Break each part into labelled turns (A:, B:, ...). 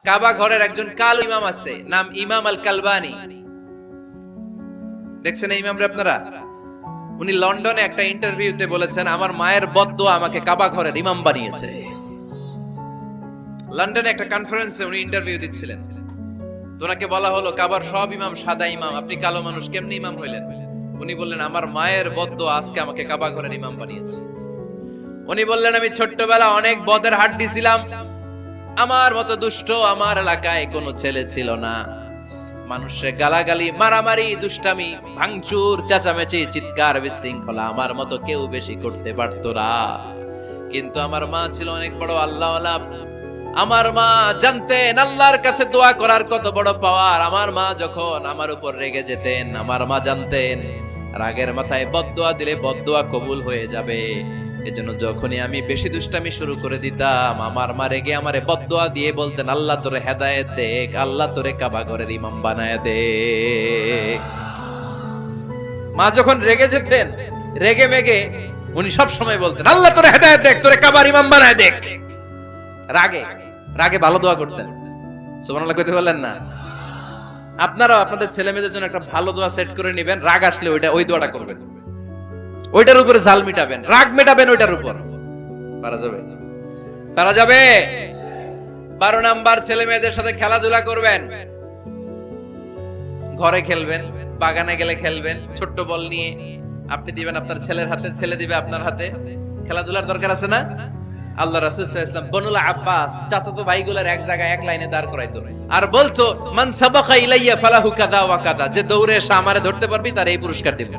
A: কাবা ঘরের একজন কাল ইমাম আছে, নাম ইমাম আল কালবানি। দেখছেন এই ইমামরা আপনারা? উনি লন্ডনে একটা ইন্টারভিউতে বলেছেন, আমার মায়ের বদদোয়া আমাকে কাবা ঘরের ইমাম বানিয়েছে। লন্ডনে একটা কনফারেন্সে উনি ইন্টারভিউ দিচ্ছিলেন। তো ওনাকে বলা হলো, কাবার সব ইমাম সাদা ইমাম, আপনি কালো মানুষ, কেমনি ইমাম হইলেন? উনি বললেন, আমার মায়ের বদদোয়া আজকে আমাকে কাবা ঘরের ইমাম বানিয়েছে। উনি বললেন, আমি ছোট্টবেলা অনেক বদের হাট দিছিলাম, আমার মতো দুষ্ট আমার এলাকায় কোনো ছেলে ছিল না। মানুষের গালাগালি, মারামারি, দুষ্টামি, ভাঙচুর, চেঁচামেচি, চিৎকার, বিশৃঙ্খলা আমার মতো কেউ বেশি করতে পারতো না। কিন্তু আমার মা ছিল অনেক বড় আল্লাহওয়ালা। আমার মা জানতেন আল্লাহর কাছে দোয়া করার কত বড় পাওয়ার। আমার মা যখন আমার উপর রেগে যেতেন, আমার মা জানতেন রাগের মাথায় বদদোয়া দিলে বদদোয়া কবুল হয়ে যাবে। এজন্য যখনই আমি বেশি দুষ্টামি শুরু করে দিতাম, আমার মা রেগে আমারে বদদোয়া দিয়ে বলতেন, আল্লাহ তোরে হেদায়েত দেখ, আল্লাহ তোরে কাবা ঘরের ইমাম বানায় দে। মা যখন রেগে যেতেন, রেগে মেগে উনি সব সময় বলতেন, আল্লাহ তোরে হেদায়েত দেখ, তোরে কাবার ইমাম বানায় দেখ। রাগে রাগে ভালো দোয়া করতেন। সুবহানাল্লাহ কইতে বললেন না? আপনারাও আপনাদের ছেলে মেয়েদের জন্য একটা ভালো দোয়া সেট করে নেবেন। রাগ আসলে ওই দোয়াটা করবেন, ওইটার উপরে ঝাল মিটাবেন, রাগ মেটাবেন ওইটার উপর। পারা যাবে? পারা যাবে? 12 নাম্বার, ছেলে মেয়েদের সাথে খেলাধুলা করবেন। ঘরে খেলবেন, বাগানে গেলে খেলবেন, ছোট্ট বল নিয়ে আপনি দিবেন আপনার ছেলের হাতে, ছেলে দিবে আপনার হাতে। খেলাধুলার দরকার আছে না? আল্লাহ রাসূল সাল্লাল্লাহু আলাইহি ওয়াসাল্লাম বনুল আব্বাস চাচাতো ভাইগুলোর এক জায়গায় এক লাইনে দাঁড় করাইতো আর বলতো, মান সাবাকা ইলাইয়া ফালাহু কাদা ওয়া কাদা, যে দৌড়ে এসে আমারে ধরতে পারবি তার এই পুরস্কার দিব।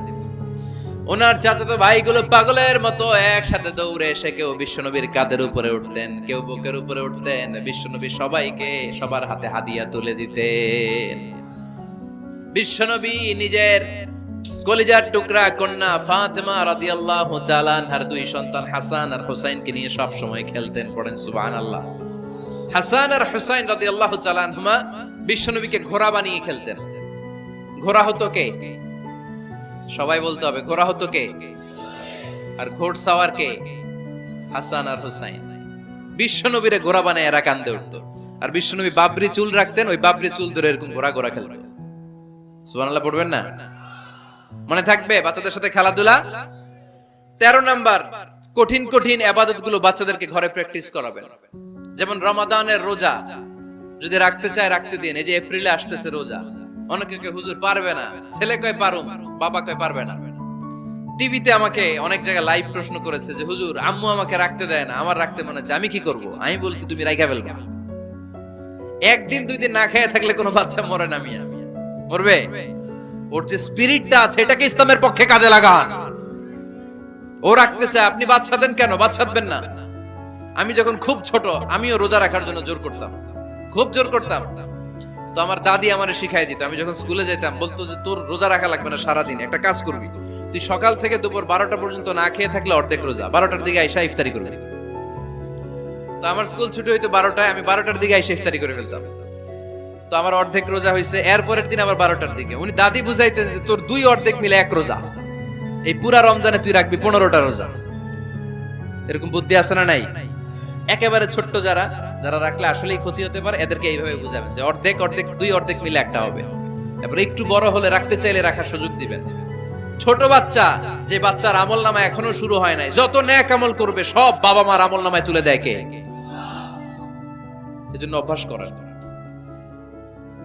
A: ওনার চাচাতো ভাইগুলো পাগলের মতো একসাথে দৌড়ে এসে কেউ বিশ্বনবীর কাঁধের উপরে উঠতেন, কেউ বুকের উপরে উঠতেন। বিশ্বনবী সবাইকে সবার হাতে হাদিয়া তুলে দিতেন। বিশ্বনবী নিজের কলিজার টুকরা কন্যা ফাতেমা রাদিয়াল্লাহু তাআলা আনহার 2 সন্তান হাসান আর হুসাইনকে নিয়ে সব সময় খেলতেন। পড়েন সুবহানাল্লাহ। হাসান আর হুসাইন রাদিয়াল্লাহু তাআলা আনহুমা বিশ্বনবীকে ঘোড়া বানিয়ে খেলতেন। ঘোড়া হতো কে? সবাই বলতে হবে, ঘোড়া হতো কে? আর ঘোড়সাওয়ার কে? হাসান আর হুসাইন। বিশ্বনবীরে ঘোড়া বানায় এরা কান্দে উঠতো। আর বিশ্বনবী বাবরি চুল রাখতেন, ওই বাবরি চুল ধরে এরকম ঘোড়া ঘোড়া খেলতো। সুবহানাল্লাহ পড়বেন না? মনে থাকবে বাচ্চাদের সাথে খেলাধুলা। 13 নাম্বার, কঠিন কঠিন ইবাদত গুলো বাচ্চাদেরকে ঘরে প্র্যাকটিস করাবেন। যেমন রমাদানের রোজা যদি রাখতে চায় রাখতে দিন। এই যে এপ্রিলে আসতেছে রোজা, অনেকে কে হুজুর পারবে না, ছেলে কয় পারুম, বাবা কয় পারবে না। টিভিতে আমাকে অনেক জায়গায় লাইভ প্রশ্ন করেছে যে হুজুর আম্মু আমাকে রাখতে দেয় না, আমার রাখতে মনে হচ্ছে, আমি কি করব? আমি বলছি তুমি রাইখা ফেলবা। একদিন 2 দিন না খেয়ে থাকলে কোনো বাচ্চা মরে না, মিয়া মরবে? ওর যে স্পিরিটটা আছে এটাকে ইসলামের পক্ষে কাজে লাগান। ও রাখতে চায়, আপনি বাচ্চা দেন কেন? বাচ্চা দেবেন না। আমি যখন খুব ছোট, আমিও রোজা রাখার জন্য জোর করতাম, খুব জোর করতাম। তো আমার দাদি আমারে শিখাই দিত। আমি যখন স্কুলে যেতাম বলতো যে তোর রোজা রাখা লাগবে না, সারাদিন একটা কাজ করবি, তুই সকাল থেকে দুপুর 12টা পর্যন্ত না খেয়ে থাকলে অর্ধেক রোজা, 12টার দিকে আইসা ইফতারি করবি। তো আমার স্কুল ছুটি হইতো 12টায়, আমি 12টার দিকে আইসা ইফতারি করে ফেলতাম। তো আমার অর্ধেক রোজা হয়েছে। এরপরের দিন আবার 12টার দিকে উনি দাদি বুঝাইতেন যে তোর 2 অর্ধেক মিলে 1 রোজা, এই পুরা রমজানে তুই রাখবি 15টা রোজা। এরকম বুদ্ধি আছে না নাই? একেবারে ছোট্ট যারা যারা রাখলে আসলেই ক্ষতি হতে পারে, এদেরকে এইভাবে বুঝাবেন যে অর্ধেক অর্ধেক 2 অর্ধেক মিলে একটা হবে। তারপর একটু বড় হলে রাখতে চাইলে রাখার সুযোগ দিবেন। ছোট বাচ্চা, যে বাচ্চার আমল নামা এখনো শুরু হয় নাই, যত নেক আমল করবে সব বাবা মার আমল নামায় তুলে দেয় কে? এজন্য অভ্যাস করেন।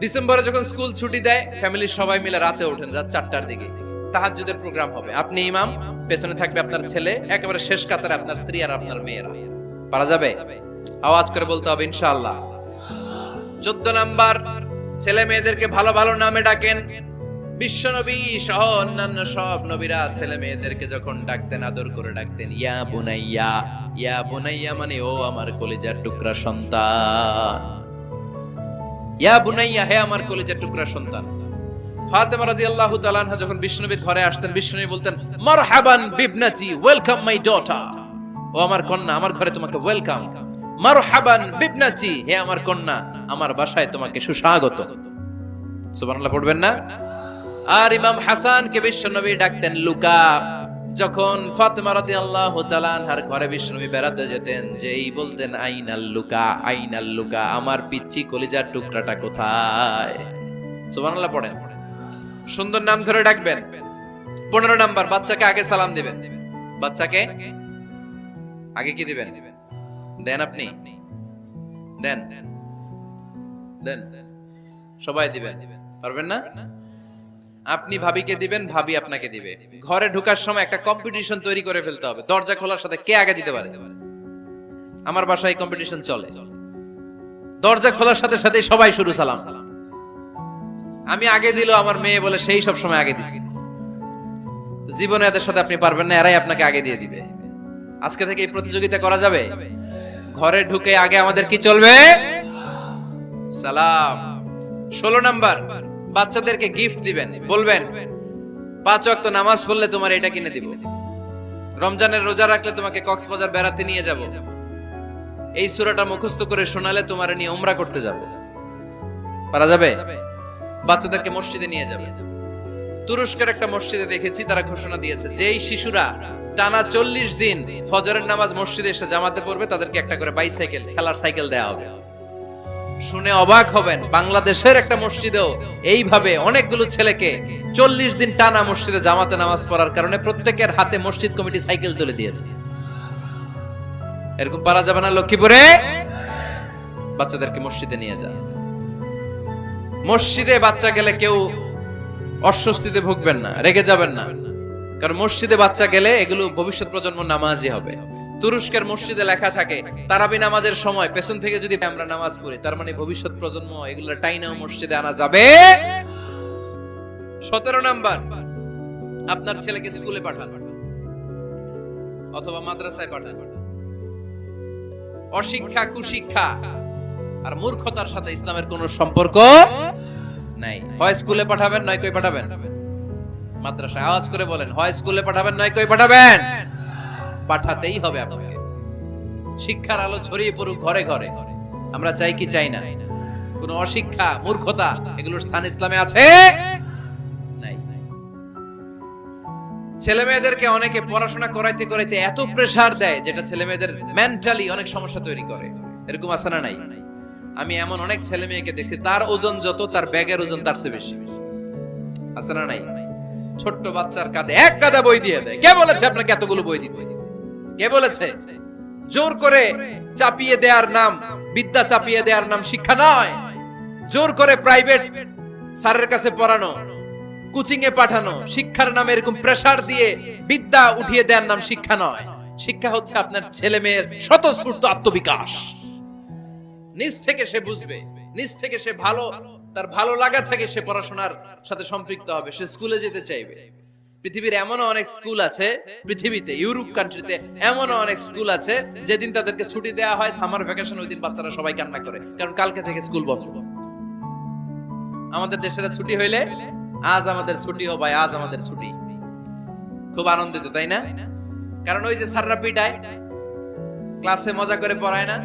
A: ডিসেম্বরে যখন স্কুল ছুটি দেয়, ফ্যামিলির সবাই মিলে রাতে ওঠেন, রাত 4টার দিকে তাহাজ্জুদের প্রোগ্রাম হবে। আপনি ইমাম, পেছনে থাকবে আপনার ছেলে, একেবারে শেষ কাতারে আপনার স্ত্রী আর আপনার মেয়েরা। পারা যাবে? আওয়াজ করে বলতে হবে ইনশাআল্লাহ। 14 নাম্বার, ছেলে মেয়েদেরকে ভালো ভালো নামে ডাকেন। বিশ্বনবী সহ অন্যান্য সব নবীরা ছেলে মেয়েদেরকে যখন ডাকতেন আদর করে ডাকতেন, ইয়া বুনাইয়া। ইয়া বুনাইয়া মানে ও আমার কলিজার টুকরা সন্তান। ইয়া বুনাইয়া, হে আমার কলিজার টুকরা সন্তান। ফাতেমা রাদিয়াল্লাহু তাআলা আনহা যখন বিশ্বনবীর ঘরে আসতেন, বিশ্বনবী বলতেন, মারহাবান বিবনাতি, ওয়েলকাম মাই ডটার। ও আমার কন্যা, আমার ঘরে তোমাকে ওয়েলকাম। মারহাবান বিবনাতি, হে আমার কন্যা, আমার বাসায় তোমাকে সুস্বাগত। সুবহানাল্লাহ পড়বেন না? আর ইমাম হাসানকে বিশ্বনবী ডাকতেন লুকা। যখন ফাতেমা রাদিয়াল্লাহু তাআলা আনহার ঘরে বিষ্ণুনবী বেড়াতে যেতেন, যেই বলতেন আইনাল লুকা, আইনাল লুকা, আমার পিচ্চি কলিজার টুকরাটা কোথায়? সুবহানাল্লাহ পড়েন। সুন্দর নাম ধরে ডাকবেন। 15 নাম্বার, বাচ্চাকে আগে সালাম দিবেন। বাচ্চাকে আগে কি দিবেন? দেন আপনি দেন দেন সবাই দিবেন, পারবেন না? আপনি ভাবিকে দিবেন, ভাবি আপনাকে দিবে। ঘরে ঢোকার সময় একটা কম্পিটিশন তৈরি করে ফেলতে হবে, দরজা খোলার সাথে কে আগে দিতে পারে। আমার বাসায় কম্পিটিশন চলে, দরজা খোলার সাথে সাথে সবাই শুরু সালাম। আমি আগে দিল আমার মেয়ে বলে সেই সব সময় আগে দিছি। জীবনে এদের সাথে আপনি পারবেন না, এরাই আপনাকে আগে দিয়ে দিবে। আজকে থেকে এই প্রতিযোগিতা করা যাবে। ঘরে ঢুকে আগে আমাদের কি চলবে? সালাম। 16 নাম্বার, বাচ্চাদেরকে গিফট দিবেন। বলবেন 5 ওয়াক্ত নামাজ পড়লে তোমার এটা কিনে দিব, রমজানের রোজা রাখলে তোমাকে কক্সবাজার বেড়াতে নিয়ে যাব, এই সূরাটা মুখস্থ করে শোনালে তোমার নিয়ে উমরা করতে যাব। পারা যাবে? বাচ্চাদেরকে মসজিদে নিয়ে যাবে। তুরস্কের একটা মসজিদে দেখেছি, তারা ঘোষণা দিয়েছে যেই শিশুরা টানা 40 দিন ফজরের নামাজ মসজিদে এসে জামাতে পড়বে তাদেরকে একটা করে বাইসাইকেল, খেলার সাইকেল দেওয়া হবে। শুনে অবাক হবেন, বাংলাদেশের একটা মসজিদেও এইভাবে অনেকগুলো ছেলেকে 40 দিন টানা মসজিদে জামাতে নামাজ পড়ার কারণে প্রত্যেকের হাতে মসজিদ কমিটি সাইকেল তুলে দিয়েছে। এরকম পারা যাবে না? লক্ষ্মীপুরে বাচ্চাদেরকে মসজিদে নিয়ে যান। মসজিদে বাচ্চা গেলে কেউ অস্বস্তিতে ভুগবেন না, রেগে যাবেন না, কারণ মসজিদে বাচ্চা গেলে এগুলো ভবিষ্যৎ প্রজন্ম নামাজি হবে। তুরস্কের মসজিদে লেখা থাকে তারাবি নামাজের সময় পেছন থেকে যদি আমরা নামাজ পড়ি, তার মানে ভবিষ্যৎ প্রজন্ম এগুলো টাইনাও মসজিদে আনা যাবে। 17 নাম্বার, আপনার ছেলেকে স্কুলে পাঠান অথবা মাদ্রাসায় পাঠান। অশিক্ষা, কুশিক্ষা আর মূর্খতার সাথে ইসলামের কোনো সম্পর্ক নাই। হয় স্কুলে পাঠাবেন, নয় কই পাঠাবেন মাদ্রাসায়। আওয়াজ করে বলেন, হয় স্কুলে পাঠাবেন, নয় কই পাঠাবেন। পাঠাতেই হবে আপনাকে। শিক্ষার আলো ছড়িয়ে পড়ুক ঘরে ঘরে, আমরা চাই কি চাই না? কোন অশিক্ষা, মূর্খতা এগুলোর স্থান ইসলামে আছে? নাই। ছেলে মেয়েদেরকে অনেকে পড়াশোনা করাইতে করাইতে এত প্রেসার দেয় যেটা ছেলে মেয়েদের মেন্টালি অনেক সমস্যা তৈরি করে। এরকম আছে না নাই? আমি এমন অনেক ছেলে মেয়েকে দেখছি, তার ওজন যত তার ব্যাগের ওজন তার চেয়ে বেশি। আছে না নাই? ছোট্ট বাচ্চার কাঁধে এক গাদা বই দিয়ে দেয়। কে বলেছে আপনাকে এতগুলো বই দিতে? কে বলেছে? জোর করে চাপিয়ে দেওয়ার নাম, বিদ্যা চাপিয়ে দেওয়ার নাম শিক্ষা নয়। জোর করে প্রাইভেট স্যারের কাছে পড়ানো, কোচিং এ পাঠানো, শিক্ষার নামে এরকম প্রেসার দিয়ে বিদ্যা উঠিয়ে দেওয়ার নাম শিক্ষা নয়। শিক্ষা হচ্ছে আপনার ছেলে মেয়ের স্বতঃস্ফূর্ত আত্মবিকাশ। নিজ থেকে সে বুঝবে, নিজ থেকে সে তার ভালো লাগা থেকে সে পড়াশোনার সাথে সম্পৃক্ত হবে, সে স্কুলে যেতে চাইবে। পৃথিবীর এমন অনেক স্কুল আছে, পৃথিবীতে ইউরোপ কান্ট্রিতে এমন অনেক স্কুল আছে যেদিন তাদেরকে ছুটি দেওয়া হয় সামার ভ্যাকেশন, ওই দিন বাচ্চারা সবাই কান্না করে, কারণ কালকে থেকে স্কুল বন্ধ। আমাদের দেশের ছুটি হইলে আজ আমাদের ছুটি, ও ভাই আজ আমাদের ছুটি, খুব আনন্দিত, তাই না? কারণ ওই যে স্যাররা পিটায়, ক্লাসে মজা করে পড়ায় না।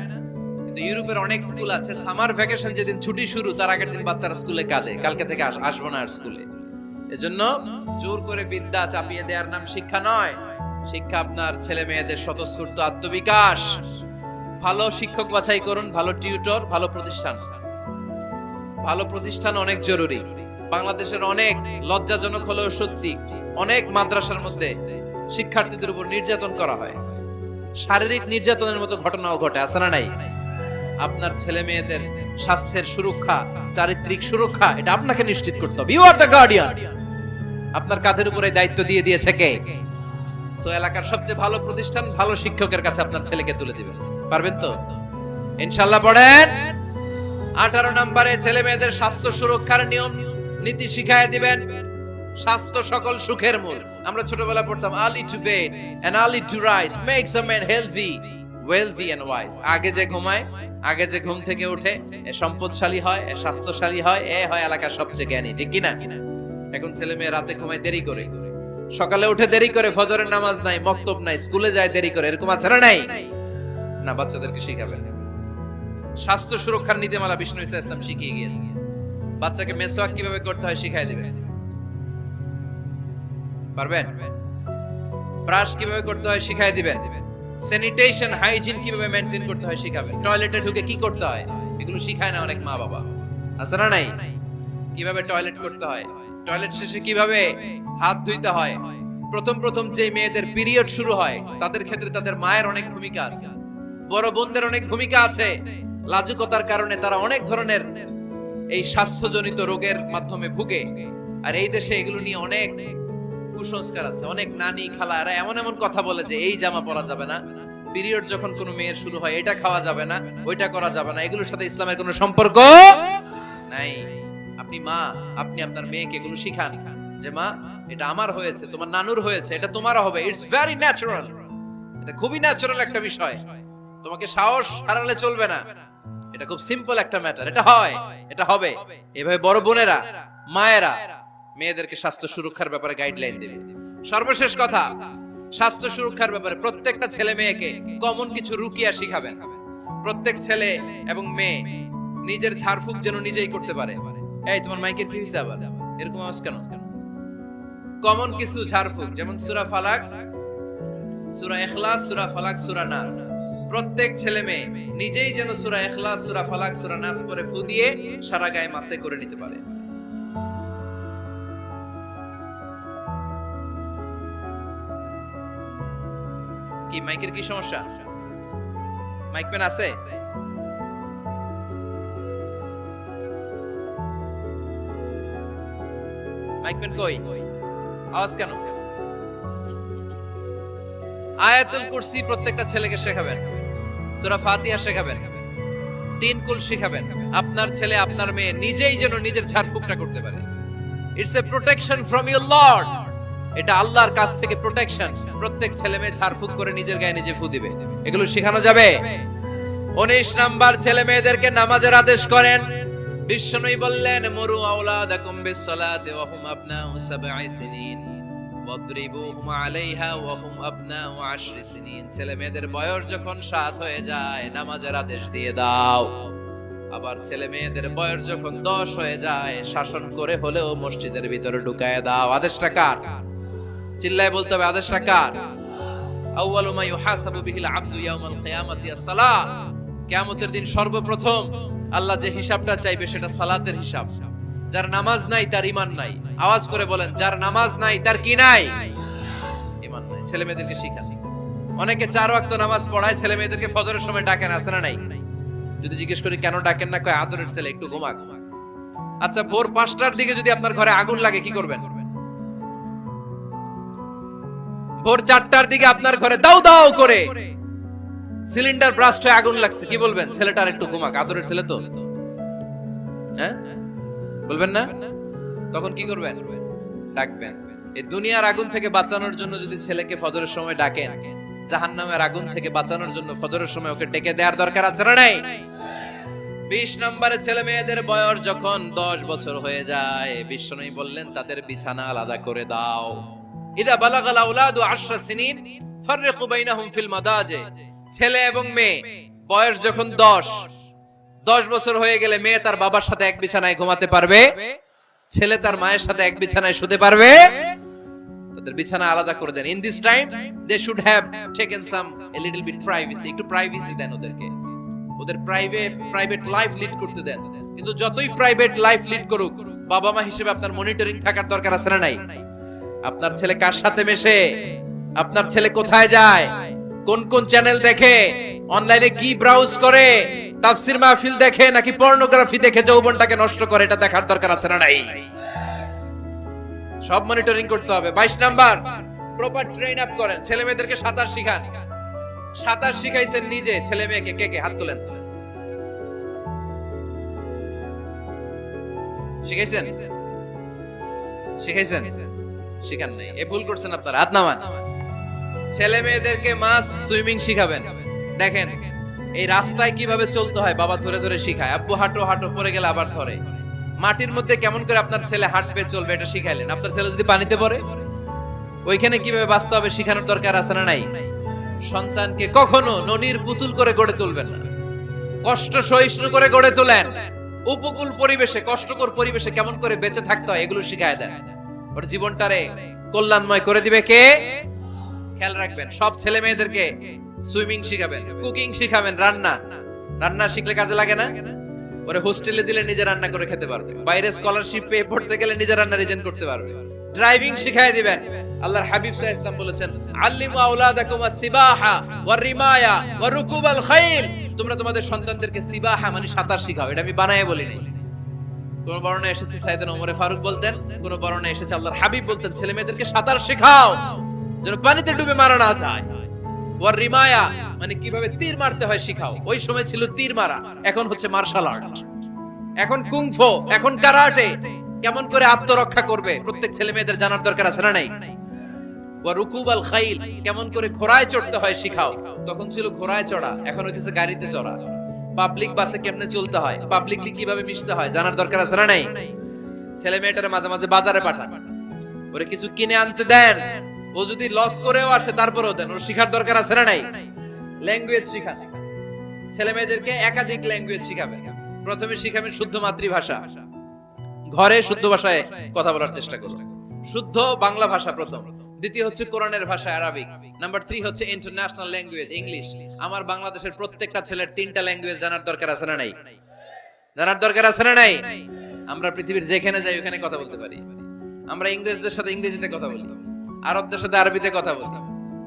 A: কিন্তু ইউরোপের অনেক স্কুল আছে সামার ভ্যাকেশন যেদিন ছুটি শুরু তার আগের দিন বাচ্চারা স্কুলে কাঁদে, কালকে থেকে আসবো না আর স্কুলে। এজন্য জোর করে বিদ্যা চাপিয়ে দেওয়ার নাম শিক্ষা নয়। শিক্ষা আপনার ছেলে মেয়েদের স্বতঃস্ফূর্ত আত্মবিকাশ। ভালো শিক্ষক বাছাই করুন, ভালো টিউটর, ভালো প্রতিষ্ঠান। ভালো প্রতিষ্ঠান অনেক জরুরি। বাংলাদেশের অনেক লজ্জাজনক হলেও সত্যি, অনেক মাদ্রাসার মধ্যে শিক্ষার্থীদের উপর নির্যাতন করা হয়, শারীরিক নির্যাতনের মতো ঘটনাও ঘটে। আছে না নাই? আপনার ছেলে মেয়েদের স্বাস্থ্যের সুরক্ষা, চারিত্রিক সুরক্ষা, এটা আপনাকে নিশ্চিত করতে হবে। You are the guardian. আপনার কাঁধের উপরে দায়িত্ব দিয়ে দিয়েছে কে? সো এলাকার সবচেয়ে ভালো প্রতিষ্ঠান, ভালো শিক্ষকের কাছে আপনার ছেলেকে তুলে দিবেন। পারবেন তো? ইনশাআল্লাহ। পড়েন। 18 নম্বরে ছেলে মেয়েদের স্বাস্থ্য সুরক্ষার নিয়ম নীতি শিখায় দিবেন। স্বাস্থ্য সকল সুখের মূল। আমরা ছোটবেলা পড়তাম early to bed and early to rise makes a man healthy, wealthy and wise. আগে যে ঘুমায়, আগে যে ঘুম থেকে উঠে, এ সম্পদশালী হয়, এ স্বাস্থ্যশালী হয়, এ হয় এলাকার সবচেয়ে জ্ঞানী। ঠিক কি না? এখন ছেলে মেয়ে রাতে ঘুমায় দেরি করে, সকালে উঠে দেরি করে, ফজরের নামাজ নাই, মক্তব নাই, স্কুলে যায় দেরি করে। এরকম আছে না নাই? না, বাচ্চাদেরকে শিখাবেন। স্বাস্থ্য সুরক্ষার নীতিমালা বিষ্ণু ইসা ইসলাম শিখিয়ে গিয়েছে। বাচ্চাকে মেসওয়াক কিভাবে করতে হয় শিখাই দিবেন। পারবেন? ব্রাশ কিভাবে করতে হয় শিখাই দিবেন, স্যানিটেশন হাইজিন কিভাবে মেইনটেইন করতে হয় শিখাবেন, টয়লেটে ঢুকে কি করতে হয় এগুলো শিখায় না অনেক মা বাবা, আছে না নাই? কিভাবে টয়লেট করতে হয়, টয়লেট শেষে কিভাবে হাত ধুইতে হয়। প্রথম যে মেয়েদের পিরিয়ড শুরু হয় তাদের ক্ষেত্রে তাদের মায়ের অনেক ভূমিকা আছে, বড় বোনদের অনেক ভূমিকা আছে। লাজুকতার কারণে তারা অনেক ধরনের এই স্বাস্থ্যজনিত রোগের মাধ্যমে ভুগে। আর এই দেশে এগুলো নিয়ে অনেক কুসংস্কার আছে, অনেক নানি খালা এরা এমন এমন কথা বলে যে এই জামা পরা যাবে না, পিরিয়ড যখন কোনো মেয়ের শুরু হয় এটা খাওয়া যাবে না, ওইটা করা যাবে না, এগুলোর সাথে ইসলামের কোনো সম্পর্ক নাই। আপনি মা, আপনি আপনার মেয়েকে এগুলো শিখান যে মা এটা আমার হয়েছে, তোমার নানুর হয়েছে, এটা তোমারও হবে, ইটস ভেরি ন্যাচারাল, এটা খুবই ন্যাচারাল একটা বিষয়, তোমাকে সাহস হারালে চলবে না, এটা খুব সিম্পল একটা ম্যাটার, এটা হয়, এটা হবে। এভাবে বড় বোনেরা মায়েরা মেয়েদেরকে স্বাস্থ্য সুরক্ষার ব্যাপারে গাইডলাইন দেবে। সর্বশেষ কথা, স্বাস্থ্য সুরক্ষার ব্যাপারে প্রত্যেকটা ছেলে মেয়েকে কমন কিছু রুকিয়া শিখাবেন। প্রত্যেক ছেলে এবং মেয়ে নিজের ঝাড়ফুঁক যেন নিজেই করতে পারে। এই তোমার মাইকের কি হইছে আবার এরকম আওয়াজ কেন? কমন কিছু ঝাড়ফুঁক, যেমন সূরা ফালাক, সূরা ইখলাস, সূরা ফালাক, সূরা নাস। প্রত্যেক ছেলে মেয়ে নিজেই যেন সূরা ইখলাস, সূরা ফালাক, সূরা নাস পরে ফু দিয়ে সারা গায়ে মাসে করে নিতে পারে। কি মাইকের কি সমস্যা? মাইক পেন আছে? মাইক পেন কই? আওয়াজ কেন? আয়াতুল কুরসি প্রত্যেকটা ছেলেকে শেখাবেন, সূরা ফাতিহা শেখাবেন, তিন কুল শেখাবেন। আপনার ছেলে আপনার মেয়ে নিজেই যেন নিজের ঝাড়ফুঁকটা করতে পারে। It's a protection from your Lord, এটা আল্লাহর কাছ থেকে প্রোটেকশন। প্রত্যেক ছেলে মেয়ে ঝাড়ফুঁক করে নিজের গায়ে নিজে ফু দিবে, এগুলো শেখানো যাবে। 19 নাম্বার, ছেলে মেয়েদেরকে নামাজের আদেশ করেন। বিশ্বনবী বললেন মুরু আওলাদাকুম বিসসালাতি ওয়া হুম আবনাউ 7 সিনিন ওয়াদরিবুহুম আলাইহা ওয়া হুম আবনাউ 10 সিনিন। ছেলে মেয়েদের বয়স যখন 7 হয়ে যায় নামাজের আদেশ দিয়ে দাও। আবার ছেলে মেয়েদের বয়স যখন 10 হয়ে যায় শাসন করে হলেও মসজিদের ভিতরে ঢুকায় দাও। আদেশটা কার? চিল্লায় বলতে হবে আদেশটা কার? আউয়ালু মা ইউহাসাবু বিহিল আবদু ইয়াউমাল কিয়ামাতি আস-সালাহ। কিয়ামতের দিন সর্বপ্রথম আল্লাহ যে হিসাবটা চাইবে সেটা সালাতের হিসাব। যার নামাজ নাই তার ঈমান নাই। আওয়াজ করে বলেন, যার নামাজ নাই তার কি নাই? ঈমান নাই। ছেলে মেয়েদেরকে শিখান। অনেকে 4 ওয়াক্ত নামাজ পড়ায়, ছেলে মেয়েদেরকে ফজরের সময় ডাকেন, আছে না নাই? যদি জিজ্ঞেস করি কেন ডাকেন না, কয় আদরের ছেলে একটু ঘুমা। আচ্ছা, ভোর 5টার দিকে যদি আপনার ঘরে আগুন লাগে কি করবেন? ভোর 4টার দিকে আপনার ঘরে দাও দাও করে সিলিন্ডার ব্রাস্ট হয়ে আগুন লাগছে, কি বলবেন? ছেলেটার একটু ঘুমাক, আদরের ছেলে তো, হ্যাঁ বলবেন না? তখন কি করবেন? ডাকবেন। এই দুনিয়ার আগুন থেকে বাঁচানোর জন্য যদি ছেলেকে ফজরের সময় ডাকেন, জাহান্নামের আগুন থেকে বাঁচানোর জন্য ফজরের সময় ওকে ডেকে দেওয়ার দরকার আছে না নাই? 20 নম্বরে, ছেলে মেয়েদের বয়স যখন 10 বছর হয়ে যায় বিশ্বনবী বললেন তাদের বিছানা আলাদা করে দাও। ইদা বালাগাল আওলাদু 10 সিনিন ফাররিকু বাইনাহুম ফিল মাদাজি। ছেলে এবং মেয়ে বয়স যখন 10 বছর হয়ে গেলে মেয়ে তার বাবার সাথে এক বিছানায় ঘুমাতে পারবে, ছেলে তার মায়ের সাথে এক বিছানায় শুতে পারবে। তাদের বিছানা আলাদা করে দেন। In this time they should have taken some a little bit privacy. একটু প্রাইভেসি দেন ওদেরকে, ওদের প্রাইভেট লাইফ লিড করতে দেন। কিন্তু যতই প্রাইভেট লাইফ লিড করুক, বাবা মা হিসেবে আপনার মনিটরিং থাকার দরকার আছে না নাই? আপনার ছেলে কার সাথে মেশে, আপনার ছেলে কোথায় যায়, কোন কোন চ্যানেল দেখে, অনলাইনে কি ব্রাউজ করে, তাফসীর মাহফিল দেখে নাকি পর্নোগ্রাফি দেখে যৌবনটাকে নষ্ট করে, এটা দেখার দরকার আছে না নাই? সব মনিটরিং করতে হবে। 22 নাম্বার, প্রপার ট্রেন আপ করেন। ছেলে মেয়েদেরকে সাঁতার শিখান। সাঁতার শিখাইছেন নিজে ছেলে মেয়েকে? কে কে হাত তোলেন? শিখাইছেন? শিখাইছেন? শিখান নাই, এ ভুল করছেন আপনারা। হাত নামান। ছেলে মেয়েদেরকে মাস্ট সুইমিং শিখাবেন। দেখেন এই রাস্তায় কিভাবে চলতে হয় বাবা ধরে ধরে শিখায়। আব্বু হাঁটো হাঁটো, পড়ে গেলে আবার ধরে। মাটির মধ্যে কেমন করে আপনার ছেলে হাঁটবে চলবে এটা শিখাইলেন। আপনার ছেলে যদি পানিতে পড়ে ওইখানে কিভাবে বাঁচতে হবে শিখানোর দরকার আছে না নাই? সন্তানকে কখনো ননির পুতুল করে গড়ে তুলবেন না, কষ্ট সহিষ্ণু করে গড়ে তোলেন। উপকূল পরিবেশে, কষ্টকর পরিবেশে কেমন করে বেঁচে থাকতে হয় এগুলো শিখায় দেন। ওর জীবনটারে কল্যাণময় করে দিবে কে? খেয়াল রাখবেন, সব ছেলে মেয়েদেরকে সুইমিং শিখাবেন, কুকিং শিখাবেন, রান্না শিখলে কাজে লাগে না? ওরে হোস্টেলে দিলে নিজে রান্না করে খেতে পারবে, বাইরে স্কলারশিপ পেয়ে পড়তে গেলে নিজে রান্না রিজেন করতে পারবে। ড্রাইভিং শিখায় দিবেন। আল্লাহর হাবিব সাল্লাল্লাহু আলাইহি ওয়াসাল্লাম বলেছেন, আল্লিমু আওলাদাকুম আস-সিবাহা ওয়ার রিমায়া ওয়া রুকুবাল খাইল। তোমরা তোমাদের সন্তানদেরকে সিবাহা মানে সাঁতার শিখাও। এটা আমি বানায়ে বলি নাই। কোন বর্ণনায় এসেছে সাইয়েদনা ওমর ফারুক বলতেন, কোন বর্ণনায় এসেছে আল্লাহর হাবিব বলতেন, ছেলে মেয়েদেরকে সাঁতার শেখাও যেন পানিতে ডুবে মারা না যায়। ওয়ার রিমায়া মানে কিভাবে তীর মারতে হয় শিখাও। ওই সময় ছিল তীর মারা, এখন হচ্ছে মার্শাল আর্ট, এখন কুংফু, এখন কারাটে। কেমন করে আত্মরক্ষা করবে প্রত্যেক ছেলে মেয়েদের জানার দরকার আছে না নাই? ওয়া রুকুবাল খাইল, কেমন করে ঘোড়ায় চড়তে হয় শিখাও। তখন ছিল ঘোড়ায় চড়া, এখন হইতেছে গাড়িতে চড়া। পাবলিক বাসে কেমনে চলতে হয়, পাবলিকলি কিভাবে মিশতে হয় জানার দরকার আছে না নাই? ছেলে মেয়েটারে মাঝে মাঝে বাজারে পাঠান, ওরে কিছু কিনে আনতে দেন। ও যদি লস করেও আসে তারপরেও দেন, ওর শিখার দরকার আছে না নাই? ল্যাঙ্গুয়েজ শিখান ছেলে মেয়েদেরকে, একাধিক ল্যাঙ্গুয়েজ শিখাবেন। প্রথমে শিখাবেন শুদ্ধ মাতৃভাষা, ঘরে শুদ্ধ ভাষায় কথা বলার চেষ্টা করুন। শুদ্ধ বাংলা ভাষা প্রথম। দ্বিতীয় হচ্ছে কোরআনের ভাষা আরবিক। নাম্বার 3 হচ্ছে ইন্টারন্যাশনাল ল্যাঙ্গুয়েজ ইংলিশ। আমার বাংলাদেশের প্রত্যেকটা ছেলের 3টা ল্যাঙ্গুয়েজ জানার দরকার আছে না নাই? জানার দরকার আছে না নাই? আমরা পৃথিবীর যেখানে যাই ওখানে কথা বলতে পারি। আমরা ইংরেজদের সাথে ইংরেজিতে কথা বলি, আরবদের সাথে আরবিতে কথা বলি,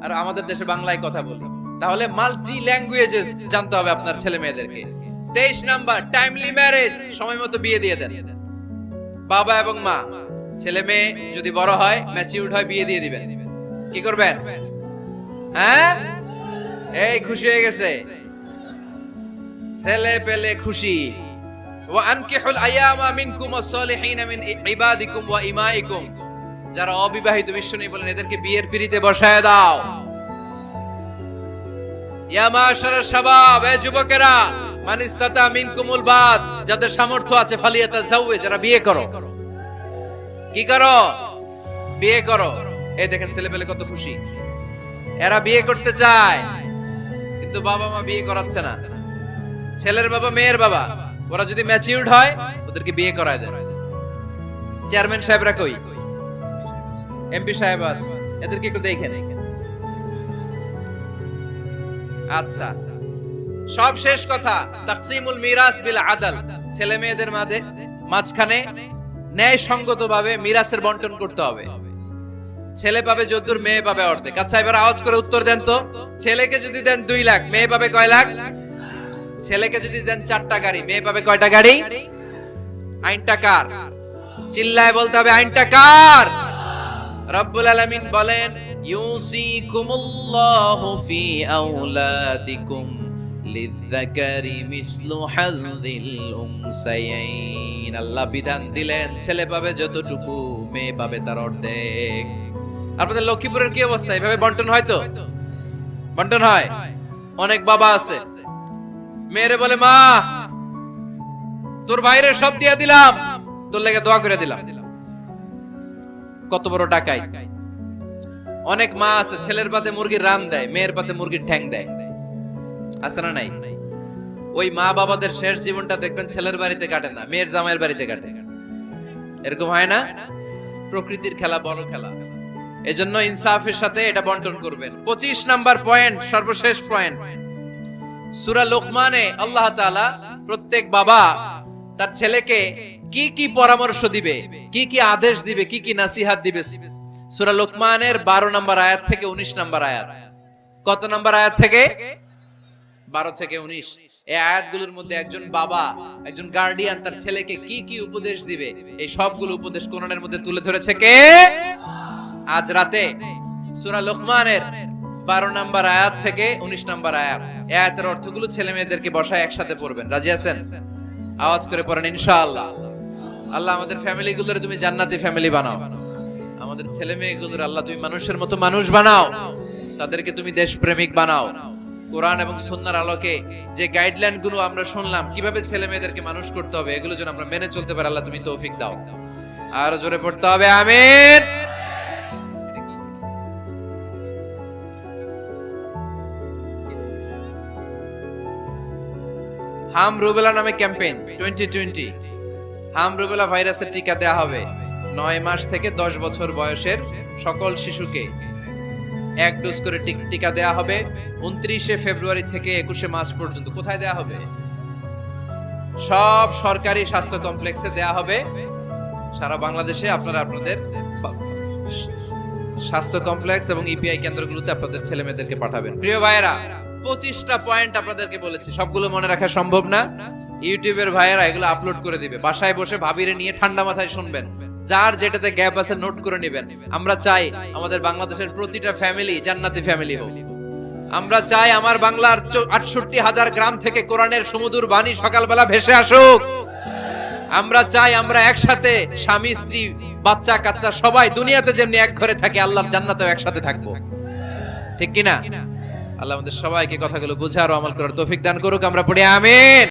A: আর আমাদের দেশে বাংলায় কথা বলি। তাহলে মাল্টি ল্যাঙ্গুয়েজেস জানতে হবে আপনার ছেলে মেয়েদেরকে। 23 নাম্বার টাইমলি ম্যারেজ, সময় মতো বিয়ে দিয়ে দেন। বাবা এবং মা, ছেলে মেয়ে যদি বড় হয়, ম্যাচিউরড হয়, বিয়ে দিয়ে দিবেন। কি করবেন? হ্যাঁ, এই খুশি হয়ে গেছে, ছেলে পেলে খুশি। ওয়া আনকিহুল আয়ামা মিনকুম ওয়াস-সালিহিনা মিন ইবাদিকুম ওয়া ইমাইকুম। যারা অবিবাহিত বিশ্ব নেই বলেন এদেরকে বিয়ের পিঁড়িতে বসায় দাও। ইয়া মাশারাশ শাবাব, এ যুবকেরা, মান ইসতাতা মিনকুমুল বাত, যাদের সামর্থ্য আছে ফালিয়াতাজাওয়াজ, যারা বিয়ে করো। কি করো? বিয়ে করো। এই দেখেন ছেলে পেলে কত খুশি, এরা বিয়ে করতে চায় কিন্তু বাবা মা বিয়ে করাচ্ছে না। ছেলের বাবা মেয়ের বাবা, ওরা যদি ম্যাচিউরড হয় ওদেরকে বিয়ে করায় দেয়। চেয়ারম্যান সাহেবরা কই? এমপি সাহেব আস, এদেরকে একটু দেখেন। আচ্ছা, সব শেষ কথা, তাকসিমুল মিরাস বিল আদল। ছেলে মেয়েদের মাঝখানে ন্যায় সঙ্গত ভাবে মিরাসের বন্টন করতে হবে। ছেলে পাবে যদ্দুর, মেয়ে পাবে অর্ধেক। আচ্ছা এবার আওয়াজ করে উত্তর দেন তো, ছেলেকে যদি দেন 2 লাখ, মেয়ে পাবে কয় লাখ? ছেলেকে যদি দেন 4টা গাড়ি, মেয়ে পাবে কয়টা গাড়ি? আইনটা কার? চিল্লায় বলতে হবে, আইনটা কার? রব্বুল আলামিন বলেন, ইউসিকুমুল্লাহু ফি আওলাদিকুম লিযযাকারি মিসলু হাযযিল উনসায়াইন। আল্লাহ বিধান দিলেন ছেলে পাবে যতটুকু, মেয়ে পাবে তার অর্ধেক। আপনাদের লক্ষ্মীপুরের কি অবস্থা? এভাবে বন্টন হয় তো? বন্টন হয়? অনেক বাবা আছে, মেয়েরে বলে, মা তোর ভাইরে সব দিয়া দিলাম, তোর লেগে দোয়া করে দিলাম। কত বড় ডাকাই! অনেক মা আছে ছেলের পাতে মুরগির রান দেয়, মেয়ের পাতে মুরগির ঠ্যাং দেয়। আছে না নাই? ওই মা বাবাদের শেষ জীবনটা দেখবেন ছেলের বাড়িতে কাটে না, মেয়ের জামাইয়ের বাড়িতে কাটে। এরকম হয় না? প্রকৃতির খেলা বড় খেলা, এজন্য ইনসাফের সাথে এটা বন্টন করবেন। 25 নাম্বার পয়েন্ট, সর্বশেষ পয়েন্ট, সূরা লোকমানে আল্লাহ তাআলা প্রত্যেক বাবা তার ছেলেকে কি কি পরামর্শ দিবে, কি কি আদেশ দিবে, কি কি নাসিহাত দিবে, সূরা লোকমানের 12 নাম্বার আয়াত থেকে 19 নাম্বার আয়াত। কত নাম্বার আয়াত থেকে? 12 থেকে 19। এই আয়াতগুলোর মধ্যে একজন বাবা, একজন গার্ডিয়ান তার ছেলেকে কি কি উপদেশ দিবে, এই সবগুলো উপদেশ কোরআনের মধ্যে তুলে ধরেছে কে? আজ রাতে সূরা লোকমানের 12 নাম্বার আয়াত থেকে 19 নাম্বার আয়াত। এই আয়াতের অর্থগুলো ছেলে মেয়েদেরকে বসায় একসাথে পড়বেন। রাজি আছেন? আওয়াজ করে পড়েন ইনশাআল্লাহ। আল্লাহ আমাদের ফ্যামিলি গুলোর তুমি জান্নাতি ফ্যামিলি বানাও, আমাদের ছেলে মেয়েগুলোর আল্লাহ তুমি মানুষের মতো মানুষ বানাও, তাদেরকে তুমি দেশপ্রেমিক বানাও। কোরআন এবং সুন্নাহর আলোকে যে গাইডলাইন গুলো আমরা শুনলাম কিভাবে ছেলে মেয়েদেরকে মানুষ করতে হবে, এগুলো যেন আমরা মেনে চলতে পারি, আল্লাহ তুমি তৌফিক দাও। আর জোরে পড়তে হবে আমিন। হাম রুবেলা নামে ক্যাম্পেইন 2020, হাম রুবেলা ভাইরাসের টিকা দেয়া হবে 9 মাস থেকে 10 বছর বয়সের সকল শিশুকে। এক ডোজ করে টিকা দেয়া হবে 29শে ফেব্রুয়ারি থেকে 21শে মার্চ পর্যন্ত। কোথায় দেয়া হবে? সব সরকারি স্বাস্থ্য কমপ্লেক্সে দেয়া হবে। সারা বাংলাদেশে আপনারা আপনাদের স্বাস্থ্য কমপ্লেক্স এবং ইপিআই কেন্দ্রগুলোতে আপনাদের ছেলে মেয়েদেরকে পাঠাবেন। প্রিয় ভাইয়েরা, 25টা পয়েন্ট আপনাদেরকে বলেছি, সবগুলো মনে রাখা সম্ভব না। ইউটিউবের ভাইয়েরা এগুলো আপলোড করে দিবে, বাসায় বসে ভাবিরে নিয়ে ঠান্ডা মাথায় শুনবেন, যার যেটাতে গ্যাপ আছে নোট করে নেবেন। আমরা চাই আমাদের বাংলাদেশের প্রতিটা ফ্যামিলি জান্নাতি ফ্যামিলি হোক। আমরা চাই আমার বাংলার 68,000 গ্রাম থেকে কোরআনের সুমধুর বাণী সকালবেলা ভেসে আসুক। আমরা চাই আমরা একসাথে স্বামী স্ত্রী বাচ্চা কাচ্চা সবাই দুনিয়াতে যেমনি এক ঘরে থাকে, আল্লাহর জান্নাতেও একসাথে থাকবো, ঠিক কিনা? আল্লাহ আমাদের সবাইকে কথাগুলো বুঝার ও আমল করার তৌফিক দান করুক। আমরা পড়ি আমিন।